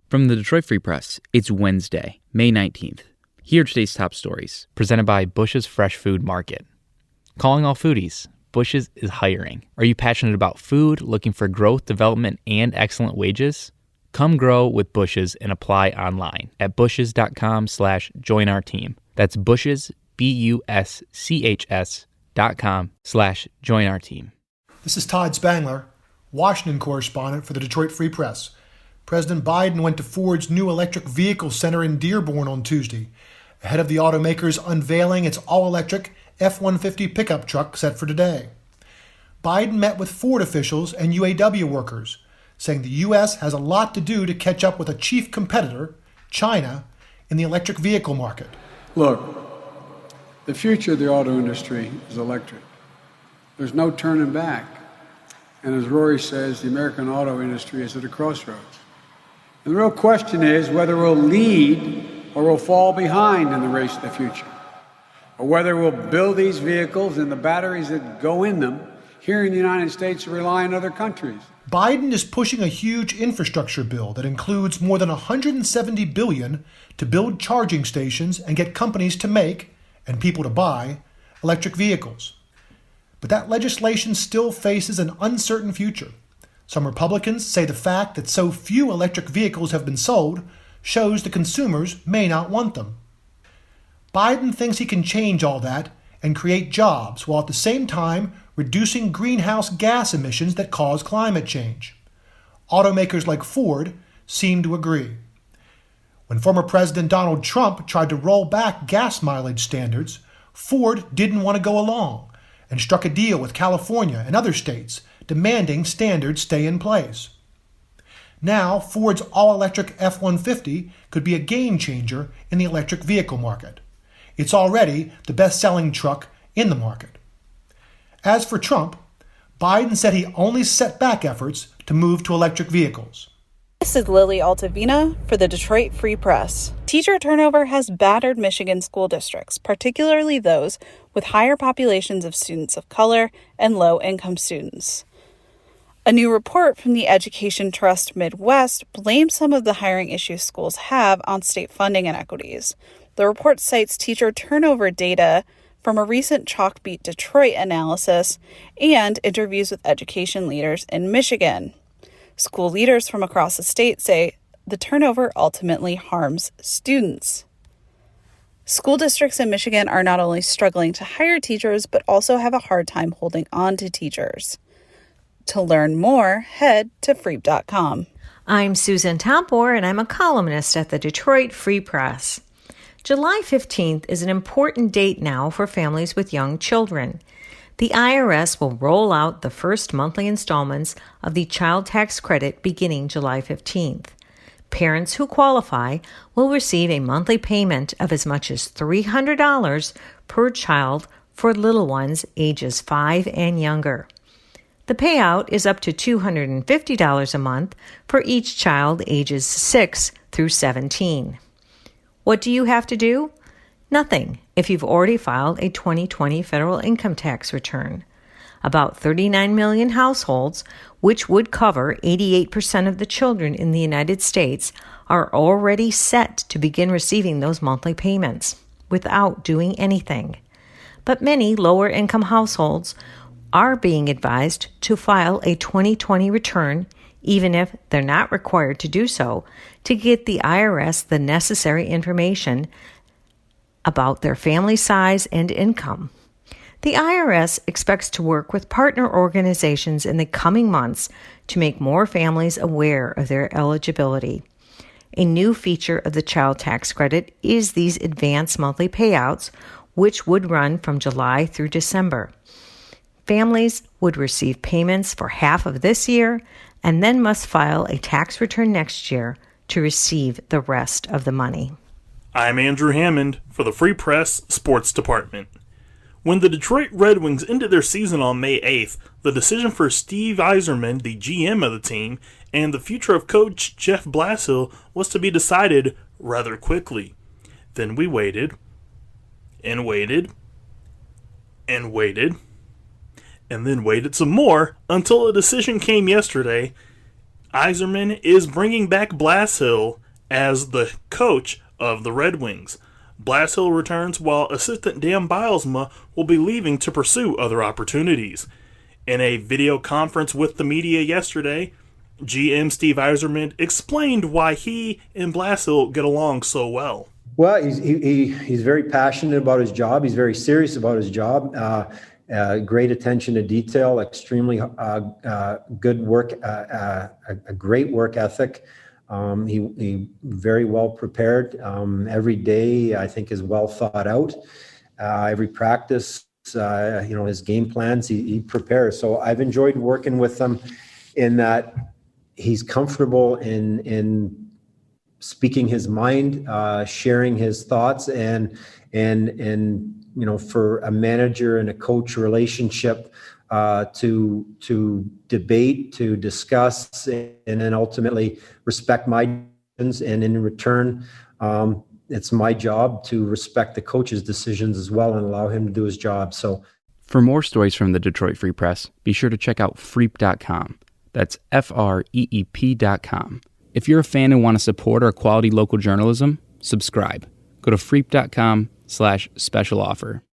From the Detroit Free Press, it's Wednesday, May 19th. Here are today's top stories, presented by Bush's Fresh Food Market. Calling all foodies, Bush's is hiring. Are you passionate about food, looking for growth, development, and excellent wages? Come grow with Bush's and apply online at bushes.com/join our team. That's Bush's, BUSCHS.com/join our team. This is Todd Spangler, Washington correspondent for the Detroit Free Press. President Biden went to Ford's new electric vehicle center in Dearborn on Tuesday, ahead of the automaker's unveiling its all-electric F-150 pickup truck set for today. Biden met with Ford officials and UAW workers, saying the U.S. has a lot to do to catch up with a chief competitor, China, in the electric vehicle market. Look, the future of the auto industry is electric. There's no turning back. And as Rory says, the American auto industry is at a crossroads. And the real question is whether we'll lead or we'll fall behind in the race to the future, or whether we'll build these vehicles and the batteries that go in them here in the United States or rely on other countries. Biden is pushing a huge infrastructure bill that includes more than $170 billion to build charging stations and get companies to make, and people to buy, electric vehicles. But that legislation still faces an uncertain future. Some Republicans say the fact that so few electric vehicles have been sold shows the consumers may not want them. Biden thinks he can change all that and create jobs while at the same time reducing greenhouse gas emissions that cause climate change. Automakers like Ford seem to agree. When former President Donald Trump tried to roll back gas mileage standards, Ford didn't want to go along and struck a deal with California and other states demanding standards stay in place. Now, Ford's all-electric F-150 could be a game changer in the electric vehicle market. It's already the best-selling truck in the market. As for Trump, Biden said he only set back efforts to move to electric vehicles. This is Lily Altavina for the Detroit Free Press. Teacher turnover has battered Michigan school districts, particularly those with higher populations of students of color and low-income students. A new report from the Education Trust Midwest blames some of the hiring issues schools have on state funding inequities. The report cites teacher turnover data from a recent Chalkbeat Detroit analysis and interviews with education leaders in Michigan. School leaders from across the state say the turnover ultimately harms students. School districts in Michigan are not only struggling to hire teachers, but also have a hard time holding on to teachers. To learn more, head to freep.com. I'm Susan Tompor, and I'm a columnist at the Detroit Free Press. July 15th is an important date now for families with young children. The IRS will roll out the first monthly installments of the child tax credit beginning July 15th. Parents who qualify will receive a monthly payment of as much as $300 per child for little ones ages 5 and younger. The payout is up to $250 a month for each child ages 6 through 17. What do you have to do? Nothing if you've already filed a 2020 federal income tax return. About 39 million households, which would cover 88% of the children in the United States, are already set to begin receiving those monthly payments without doing anything. But many lower-income households are being advised to file a 2020 return, even if they're not required to do so, to get the IRS the necessary information about their family size and income. The IRS expects to work with partner organizations in the coming months to make more families aware of their eligibility. A new feature of the child tax credit is these advance monthly payouts, which would run from July through December. Families would receive payments for half of this year and then must file a tax return next year to receive the rest of the money. I'm Andrew Hammond for the Free Press Sports Department. When the Detroit Red Wings ended their season on May 8th, the decision for Steve Yzerman, the GM of the team, and the future of coach Jeff Blashill was to be decided rather quickly. Then we waited, and waited, and waited, and then waited some more until a decision came yesterday Yzerman is bringing back Blashill as the coach of the Red Wings. Blashill returns while assistant Dan Bilesma will be leaving to pursue other opportunities. In a video conference with the media yesterday, GM Steve Yzerman explained why he and Blashill get along so well. Well, he's very passionate about his job. He's very serious about his job. Great attention to detail, extremely good work, a great work ethic. He very well prepared. Every day, I think, is well thought out. Every practice, his game plans, he prepares. So I've enjoyed working with him in that he's comfortable in speaking his mind, sharing his thoughts, and for a manager and a coach relationship to debate, to discuss, and then ultimately respect my decisions. And in return, it's my job to respect the coach's decisions as well and allow him to do his job. So, for more stories from the Detroit Free Press, be sure to check out freep.com. That's FREEP.com. If you're a fan and want to support our quality local journalism, subscribe. Go to freep.com/special offer.